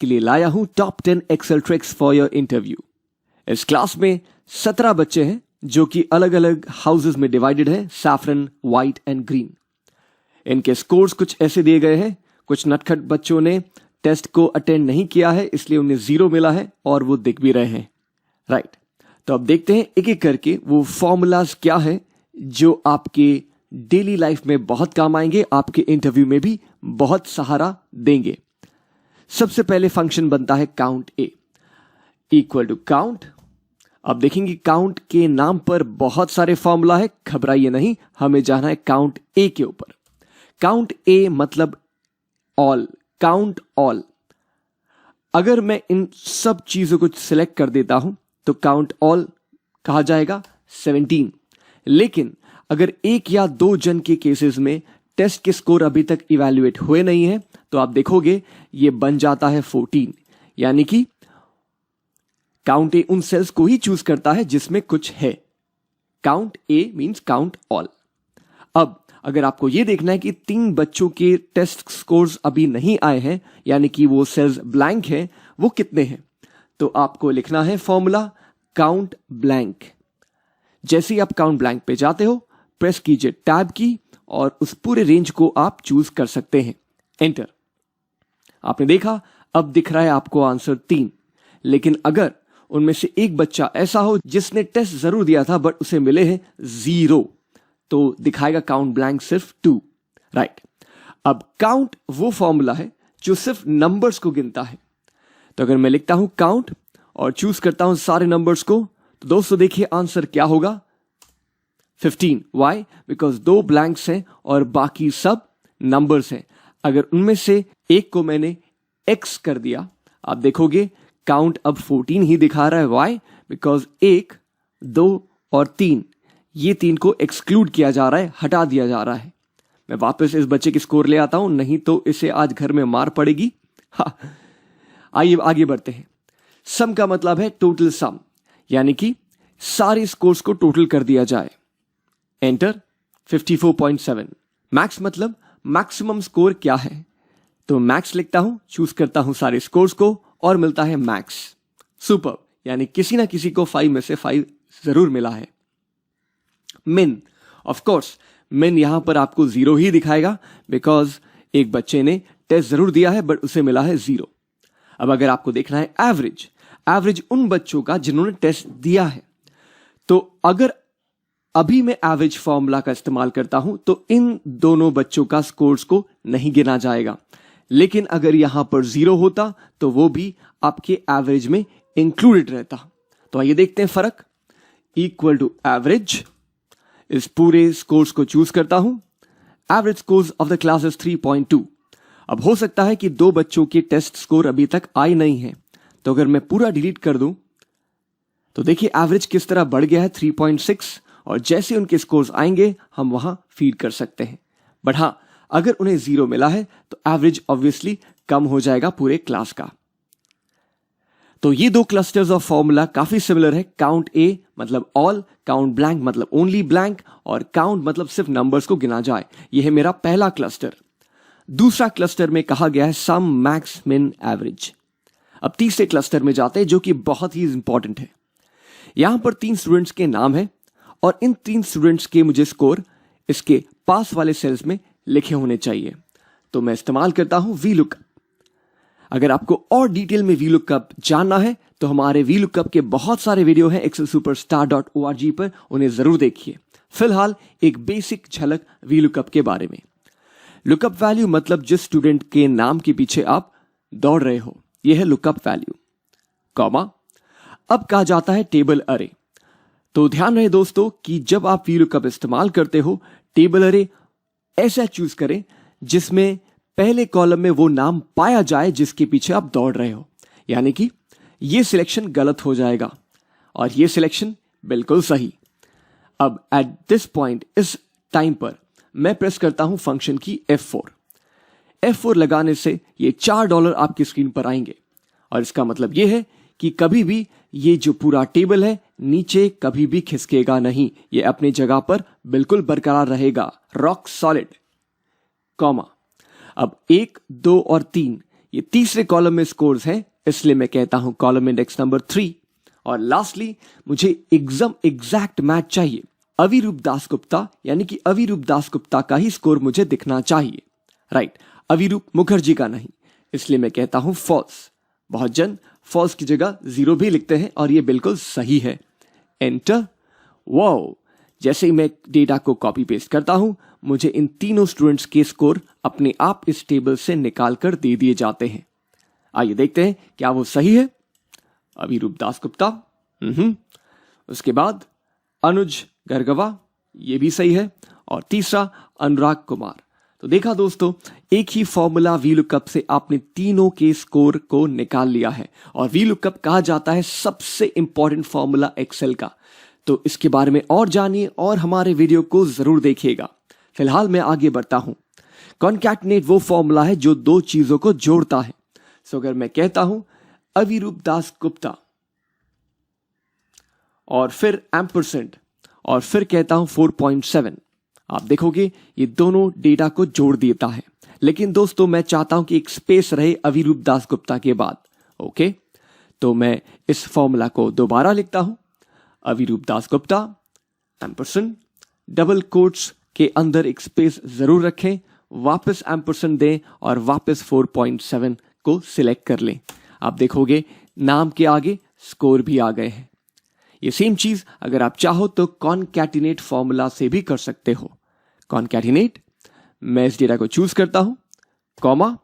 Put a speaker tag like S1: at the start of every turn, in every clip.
S1: के लिए लाया हूं top 10 Excel tricks for your interview. इस क्लास में 17 बच्चे हैं जो कि अलग अलग हाउसेस में डिवाइडेड है, सैफरन, व्हाइट एंड ग्रीन। इनके स्कोर्स कुछ ऐसे दिए गए हैं। कुछ नटखट बच्चों ने टेस्ट को अटेंड नहीं किया है, इसलिए उन्हें 0 मिला है और वो दिख भी रहे हैं, राइट। तो अब देखते हैं एक एक करके वो फॉर्मूलाज क्या है जो आपके डेली लाइफ में बहुत काम आएंगे, आपके इंटरव्यू में भी बहुत सहारा देंगे। सबसे पहले फंक्शन बनता है count A equal to count. अब देखेंगे काउंट के नाम पर बहुत सारे फॉर्मूला है, घबराइए नहीं, हमें जाना है काउंट ए के ऊपर। काउंट ए मतलब ऑल, काउंट ऑल। अगर मैं इन सब चीजों को सिलेक्ट कर देता हूं तो काउंट ऑल कहा जाएगा 17। लेकिन अगर एक या दो जन के केसेस में टेस्ट के स्कोर अभी तक इवैल्यूएट हुए नहीं है तो आप देखोगे ये बन जाता है 14। यानी कि काउंट ए उन सेल्स को ही चूज करता है जिसमें कुछ है। काउंट ए मींस काउंट ऑल। अब अगर आपको यह देखना है कि 3 बच्चों के टेस्ट स्कोर्स अभी नहीं आए हैं, यानी कि वो सेल्स ब्लैंक हैं, वो कितने हैं, तो आपको लिखना है फॉर्मूला काउंट ब्लैंक। जैसे ही आप काउंट ब्लैंक पे जाते हो, प्रेस कीजिए टैब की और उस पूरे रेंज को आप चूज कर सकते हैं। एंटर। आपने देखा अब दिख रहा है आपको आंसर 3। लेकिन अगर उनमें से एक बच्चा ऐसा हो जिसने टेस्ट जरूर दिया था बट उसे मिले हैं 0, तो दिखाएगा काउंट ब्लैंक सिर्फ 2, राइट। अब काउंट वो फॉर्मूला है जो सिर्फ नंबर्स को गिनता है। तो अगर मैं लिखता हूं काउंट और चूज करता हूं सारे नंबर्स को, तो दोस्तों देखिए आंसर क्या होगा 15। वाई? बिकॉज 2 ब्लैंक्स हैं और बाकी सब नंबर्स हैं। अगर उनमें से एक को मैंने एक्स कर दिया, आप देखोगे काउंट अब 14 ही दिखा रहा है। वाई? बिकॉज 1, 2 और 3, ये 3 को एक्सक्लूड किया जा रहा है, हटा दिया जा रहा है। मैं वापस इस बच्चे की स्कोर ले आता हूं, नहीं तो इसे आज घर में मार पड़ेगी। आइए आगे बढ़ते हैं। सम का मतलब है टोटल सम, यानी कि सारे स्कोर्स को टोटल कर दिया जाए। एंटर। 54.7। मैक्स मतलब मैक्सिमम स्कोर क्या है, तो मैक्स लिखता हूं, चूज करता हूं सारे स्कोर्स को और मिलता है मैक्स। सुपर, यानी किसी ना किसी को 5 में से 5 जरूर मिला है। मिन, ऑफ कोर्स मिन यहां पर आपको 0 ही दिखाएगा बिकॉज एक बच्चे ने टेस्ट जरूर दिया है बट उसे मिला है 0। अब अगर आपको देखना है एवरेज, एवरेज उन बच्चों का जिन्होंने टेस्ट दिया है, तो अगर अभी मैं एवरेज फॉर्मूला का इस्तेमाल करता हूं तो इन दोनों बच्चों का स्कोर्स को नहीं गिना जाएगा। लेकिन अगर यहां पर 0 होता तो वो भी आपके एवरेज में इंक्लूडेड रहता। तो आइए देखते हैं फर्क। इक्वल टू एवरेज, इस पूरे स्कोर्स को चूज करता हूं। Average scores of the class is 3.2। अब हो सकता है कि 2 बच्चों के टेस्ट स्कोर अभी तक आए नहीं है, तो अगर मैं पूरा डिलीट कर दूं तो देखिए एवरेज किस तरह बढ़ गया है 3.6, और जैसे उनके स्कोर्स आएंगे हम वहां फीड कर सकते हैं। बट हां, अगर उन्हें 0 मिला है तो एवरेज ऑब्वियसली कम हो जाएगा पूरे क्लास का। तो ये 2 क्लस्टर्स ऑफ फॉर्मूला काफी सिमिलर है। काउंट ए मतलब ऑल, काउंट ब्लैंक मतलब ओनली ब्लैंक, और काउंट मतलब सिर्फ नंबर्स को गिना जाए। यह है मेरा पहला क्लस्टर। दूसरा क्लस्टर में कहा गया है सम, मैक्स, मिन, एवरेज। अब तीसरे क्लस्टर में जाते हैं जो कि बहुत ही इंपॉर्टेंट है। यहां पर 3 स्टूडेंट्स के नाम है और इन 3 स्टूडेंट्स के मुझे स्कोर इसके पास वाले सेल्स में लिखे होने चाहिए। तो मैं इस्तेमाल करता हूं VLOOKUP। अगर आपको और डिटेल में VLOOKUP जानना है तो हमारे VLOOKUP के बहुत सारे वीडियो हैं excelsuperstar.org पर, उन्हें जरूर देखिए। फिलहाल एक बेसिक झलक VLOOKUP के बारे में। लुकअप वैल्यू मतलब जिस स्टूडेंट के नाम के पीछे आप दौड़ रहे हो, यह है लुकअप वैल्यू। कॉमा, अब कहा जाता है टेबल अरे। तो ध्यान रहे दोस्तों कि जब आप VLOOKUP इस्तेमाल करते हो, टेबल अरे ऐसा चूज करें जिसमें पहले कॉलम में वो नाम पाया जाए जिसके पीछे आप दौड़ रहे हो। यानी कि यह सिलेक्शन गलत हो जाएगा और यह सिलेक्शन बिल्कुल सही। अब एट दिस पॉइंट, इस टाइम पर मैं प्रेस करता हूं फंक्शन की F4। F4 लगाने से ये $4 आपकी स्क्रीन पर आएंगे और इसका मतलब यह है कि कभी भी ये जो पूरा टेबल है नीचे कभी भी खिसकेगा नहीं, ये अपनी जगह पर बिल्कुल बरकरार रहेगा, रॉक सॉलिड। कॉमा, अब 1, 2 और 3 ये तीसरे कॉलम में स्कोर्स हैं, इसलिए मैं कहता हूं कॉलम इंडेक्स नंबर 3। और लास्टली मुझे एकदम एग्जैक्ट मैच चाहिए। अविरूप दासगुप्ता यानी कि अविरूप दासगुप्ता का ही स्कोर मुझे दिखना चाहिए, राइट, अविरूप मुखर्जी का नहीं, इसलिए मैं कहता हूं फॉल्स। बहुत जन फॉल्स की जगह 0 भी लिखते हैं और ये बिल्कुल सही है। एंटर। वाओ, जैसे ही मैं डेटा को कॉपी पेस्ट करता हूं, मुझे इन तीनों स्टूडेंट्स के स्कोर अपने आप इस टेबल से निकाल कर दे दिए जाते हैं। आइए देखते हैं क्या वो सही है। अविरूप दासगुप्ता, उसके बाद अनुज गर्गवा, ये भी सही है, और तीसरा अनुराग कुमार। तो देखा दोस्तों, एक ही फॉर्मूला वीलुकअप से आपने तीनों के स्कोर को निकाल लिया है। और वीलुकअप कहा जाता है सबसे इंपॉर्टेंट फॉर्मूला एक्सेल का। तो इसके बारे में और जानिए और हमारे वीडियो को जरूर देखिएगा। फिलहाल मैं आगे बढ़ता हूं। कॉन्कैटिनेट वो फॉर्मूला है जो दो चीजों को जोड़ता है। सो अगर मैं कहता हूं अविरूप दासगुप्ता और फिर एम्परसेंड और फिर कहता हूं 4.7, आप देखोगे ये दोनों डेटा को जोड़ देता है। लेकिन दोस्तों मैं चाहता हूं कि एक स्पेस रहे अविरूप दासगुप्ता के बाद। ओके, तो मैं इस फॉर्मूला को दोबारा लिखता हूं। Avirup Dasgupta ampersand, double quotes के अंदर एक स्पेस जरूर रखें, वापस एम्परसेंड दें और वापस 4.7 को सिलेक्ट कर लें। आप देखोगे नाम के आगे स्कोर भी आ गए हैं। ये सेम चीज अगर आप चाहो तो कॉन्कैटिनेट फॉर्मूला से भी कर सकते हो। कॉन्कैटिनेट, मैं इस डेटा को चूज करता हूं, कॉमा,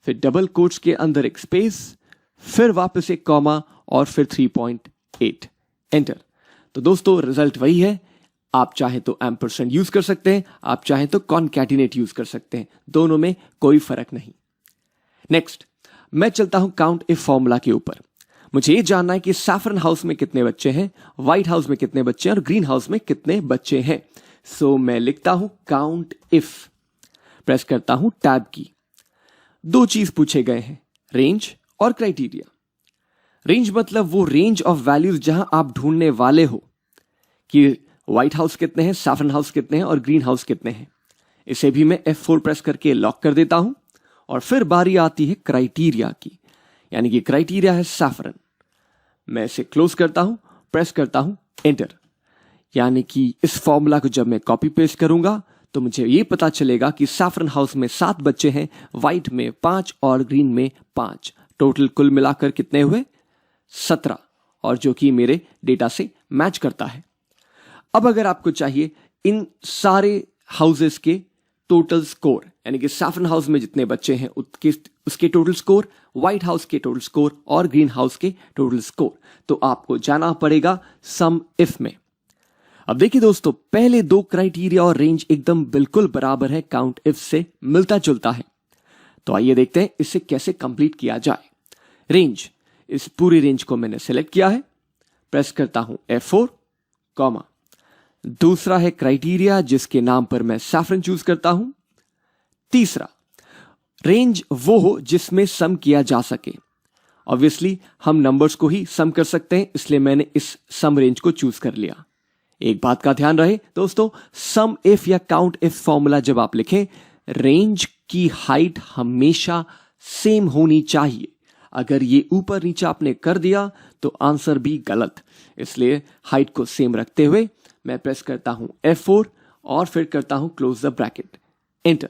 S1: फिर डबल कोट्स के अंदर एक स्पेस, फिर वापस एक कॉमा और फिर 3.8, एंटर। तो दोस्तों रिजल्ट वही है। आप चाहे तो एम्परसेंड यूज कर सकते हैं, आप चाहे तो कॉन्कैटिनेट यूज कर सकते हैं, दोनों में कोई फर्क नहीं। नेक्स्ट मैं चलता हूं काउंट इफ फॉर्मूला के ऊपर। मुझे ये जानना है कि सैफरन हाउस में कितने बच्चे हैं, व्हाइट हाउस में कितने बच्चे हैं और ग्रीन हाउस में कितने बच्चे हैं। सो मैं लिखता हूं काउंट इफ, प्रेस करता हूं टैब की। दो चीज पूछे गए हैं, रेंज और क्राइटेरिया। रेंज मतलब वो रेंज ऑफ वैल्यूज जहां आप ढूंढने वाले हो कि व्हाइट हाउस कितने हैं, सैफरन हाउस कितने हैं और ग्रीन हाउस कितने हैं। इसे भी मैं F4 प्रेस करके लॉक कर देता हूं। और फिर बारी आती है क्राइटेरिया की, यानी कि क्राइटेरिया है सैफरन। मैं इसे क्लोज करता हूं, प्रेस करता हूं एंटर। यानी कि इस फॉर्मूला को जब मैं कॉपी पेस्ट करूंगा तो मुझे ये पता चलेगा कि सैफरन हाउस में 7 बच्चे हैं, व्हाइट में 5 और ग्रीन में 5। टोटल कुल मिलाकर कितने हुए? 17, और जो कि मेरे डेटा से मैच करता है। अब अगर आपको चाहिए इन सारे हाउसेस के टोटल स्कोर, यानी कि सैफरन हाउस में जितने बच्चे हैं उसके टोटल स्कोर, व्हाइट हाउस के टोटल स्कोर और ग्रीन हाउस के टोटल स्कोर, तो आपको जाना पड़ेगा सम इफ में। अब देखिए दोस्तों, पहले दो क्राइटेरिया और रेंज एकदम बिल्कुल बराबर है, काउंट इफ से मिलता जुलता है। तो आइए देखते हैं इसे कैसे कंप्लीट किया जाए। रेंज, इस पूरी रेंज को मैंने सेलेक्ट किया है, प्रेस करता हूं F4, कॉमा। दूसरा है क्राइटेरिया जिसके नाम पर मैं सैफरन चूज करता हूं। तीसरा, रेंज वो हो जिसमें सम किया जा सके। ऑब्वियसली हम नंबर्स को ही सम कर सकते हैं, इसलिए मैंने इस सम रेंज को चूज कर लिया। एक बात का ध्यान रहे दोस्तों, सम इफ या काउंट इफ फॉर्मूला जब आप लिखें, रेंज की हाइट हमेशा सेम होनी चाहिए। अगर ये ऊपर नीचे आपने कर दिया तो आंसर भी गलत। इसलिए हाइट को सेम रखते हुए मैं प्रेस करता हूं F4 और फिर करता हूं क्लोज द ब्रैकेट, एंटर।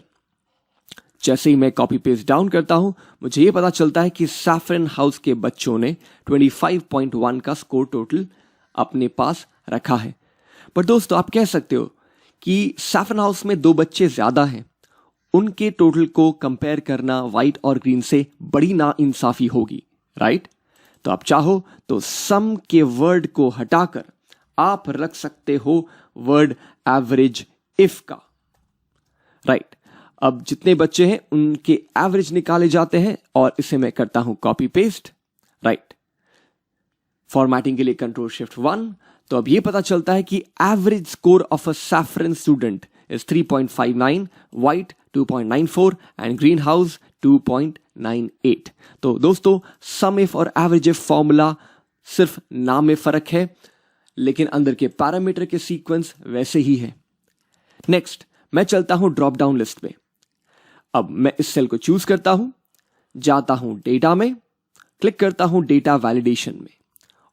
S1: जैसे ही मैं कॉपी पेस्ट डाउन करता हूं, मुझे यह पता चलता है कि सैफरन हाउस के बच्चों ने 25.1 का स्कोर टोटल अपने पास रखा है। पर दोस्तों आप कह सकते हो कि सैफरन हाउस में 2 बच्चे ज्यादा हैं, उनके टोटल को कंपेयर करना व्हाइट और ग्रीन से बड़ी नाइंसाफी होगी, राइट? तो आप चाहो तो सम के वर्ड को हटाकर आप रख सकते हो वर्ड एवरेज इफ का, राइट? अब जितने बच्चे हैं उनके एवरेज निकाले जाते हैं और इसे मैं करता हूं कॉपी पेस्ट, राइट? फॉर्मेटिंग के लिए Ctrl+Shift+1। तो अब यह पता चलता है कि average score of a saffron student is 3.59, white 2.94 and green house 2.98। तो दोस्तों सम इफ और एवरेज इफ फॉर्मूला सिर्फ नाम में फर्क है, लेकिन अंदर के पैरामीटर के सीक्वेंस वैसे ही है। नेक्स्ट मैं चलता हूं ड्रॉप डाउन लिस्ट में। अब मैं इस सेल को चूज करता हूं, जाता हूं डेटा में, क्लिक करता हूं डेटा वैलिडेशन में,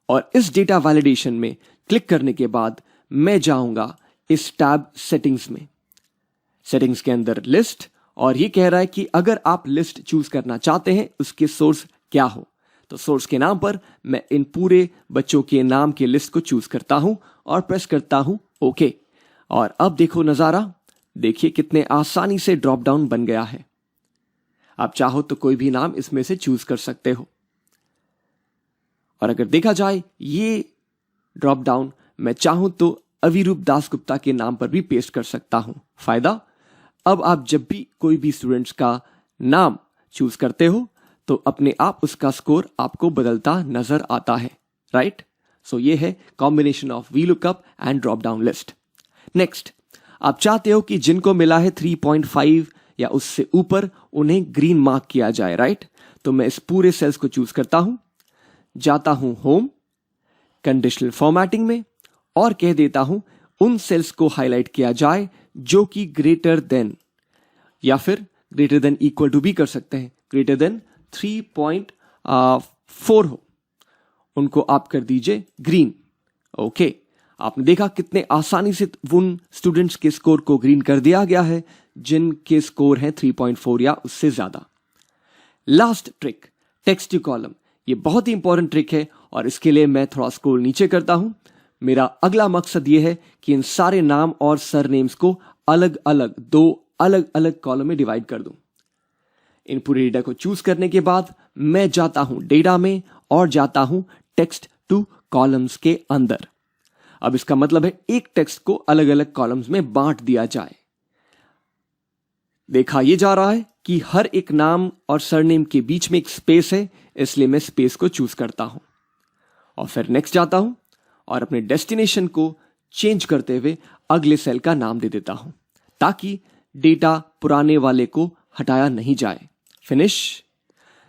S1: और इस डेटा वैलिडेशन में क्लिक करने के बाद मैं जाऊंगा इस टैब सेटिंग्स में। सेटिंग्स के अंदर लिस्ट, और ये कह रहा है कि अगर आप लिस्ट चूज करना चाहते हैं उसके सोर्स क्या हो, तो सोर्स के नाम पर मैं इन पूरे बच्चों के नाम के लिस्ट को चूज करता हूं और प्रेस करता हूं ओके। और अब देखो नजारा, देखिए कितने आसानी से ड्रॉप डाउन बन गया है। आप चाहो तो कोई भी नाम इसमें से चूज कर सकते हो। और अगर देखा जाए ये ड्रॉप डाउन मैं चाहूं तो अविरूप दासगुप्ता के नाम पर भी पेस्ट कर सकता हूं। फायदा, अब आप जब भी कोई भी स्टूडेंट्स का नाम चूज करते हो तो अपने आप उसका स्कोर आपको बदलता नजर आता है, राइट। सो ये है combination of VLOOKUP and drop down list. Next, आप चाहते हो कि जिनको मिला है 3.5 या उससे ऊपर उन्हें ग्रीन मार्क किया जाए, राइट। तो मैं इस पूरे सेल्स को चूज करता हूं, जाता हूं होम, कंडीशनल फॉर्मेटिंग में, और कह देता हूं उन सेल्स को हाईलाइट किया जाए जो कि ग्रेटर देन, या फिर ग्रेटर देन इक्वल टू भी कर सकते हैं, ग्रेटर देन 3.4 हो, उनको आप कर दीजिए ग्रीन। ओके, आपने देखा कितने आसानी से उन स्टूडेंट्स के स्कोर को ग्रीन कर दिया गया है जिनके स्कोर हैं 3.4 या उससे ज्यादा। Last trick, text to column. ये बहुत ही इंपॉर्टेंट ट्रिक है और इसके लिए मैं थोड़ा स्क्रॉल नीचे करता हूं। मेरा अगला मकसद यह है कि इन सारे नाम और सरनेम्स को अलग अलग, दो अलग अलग कॉलम में डिवाइड कर दूं। इन पूरे डेटा को चूज करने के बाद मैं जाता हूं डेटा में और जाता हूं टेक्स्ट टू कॉलम्स के अंदर। अब इसका मतलब है एक टेक्स्ट को अलग अलग कॉलम्स में बांट दिया जाए। देखा यह जा रहा है कि हर एक नाम और सरनेम के बीच में एक स्पेस है, इसलिए मैं स्पेस को चूज करता हूं और फिर नेक्स्ट जाता हूं और अपने डेस्टिनेशन को चेंज करते हुए अगले सेल का नाम दे देता हूं ताकि डेटा पुराने वाले को हटाया नहीं जाए। Finish.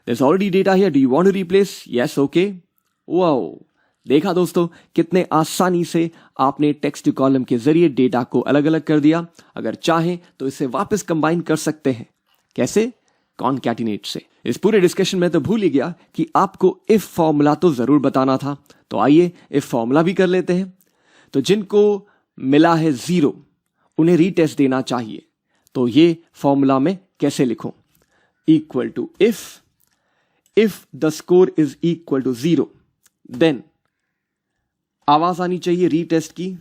S1: There's already data here. Do you want to replace? Yes, okay. Wow. देखा दोस्तों कितने आसानी से आपने टेक्स्ट टू कॉलम के जरिए डेटा को अलग अलग कर दिया। अगर चाहें तो इसे वापस कंबाइन कर सकते हैं। कैसे? कॉनकैटिनेट से। इस पूरे डिस्कशन में तो भूल ही गया कि आपको इफ फॉर्मूला तो जरूर बताना था, तो आइए इफ फॉर्मूला भी कर लेते हैं। तो जिनको मिला है 0 उन्हें रीटेस्ट देना चाहिए, तो ये फॉर्मूला में कैसे लिखूं? Equal to if the score is equal to 0 then आवाज आनी चाहिए रीटेस्ट की।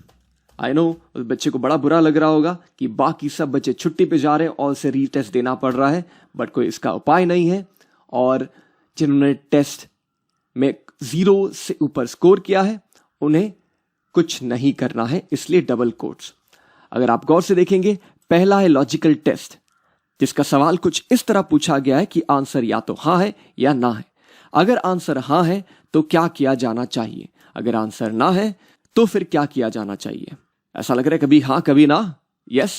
S1: आई नो उस बच्चे को बड़ा बुरा लग रहा होगा कि बाकी सब बच्चे छुट्टी पे जा रहे हैं और उसे रीटेस्ट देना पड़ रहा है, बट कोई इसका उपाय नहीं है। और जिन्होंने टेस्ट में 0 से ऊपर स्कोर किया है उन्हें कुछ नहीं करना है, इसलिए डबल कोट्स। अगर आप गौर से देखेंगे, पहला है लॉजिकल टेस्ट, जिसका सवाल कुछ इस तरह पूछा गया है कि आंसर या तो हाँ है या ना है। अगर आंसर हाँ है तो क्या किया जाना चाहिए, अगर आंसर ना है तो फिर क्या किया जाना चाहिए। ऐसा लग रहा है कभी हाँ कभी ना। यस,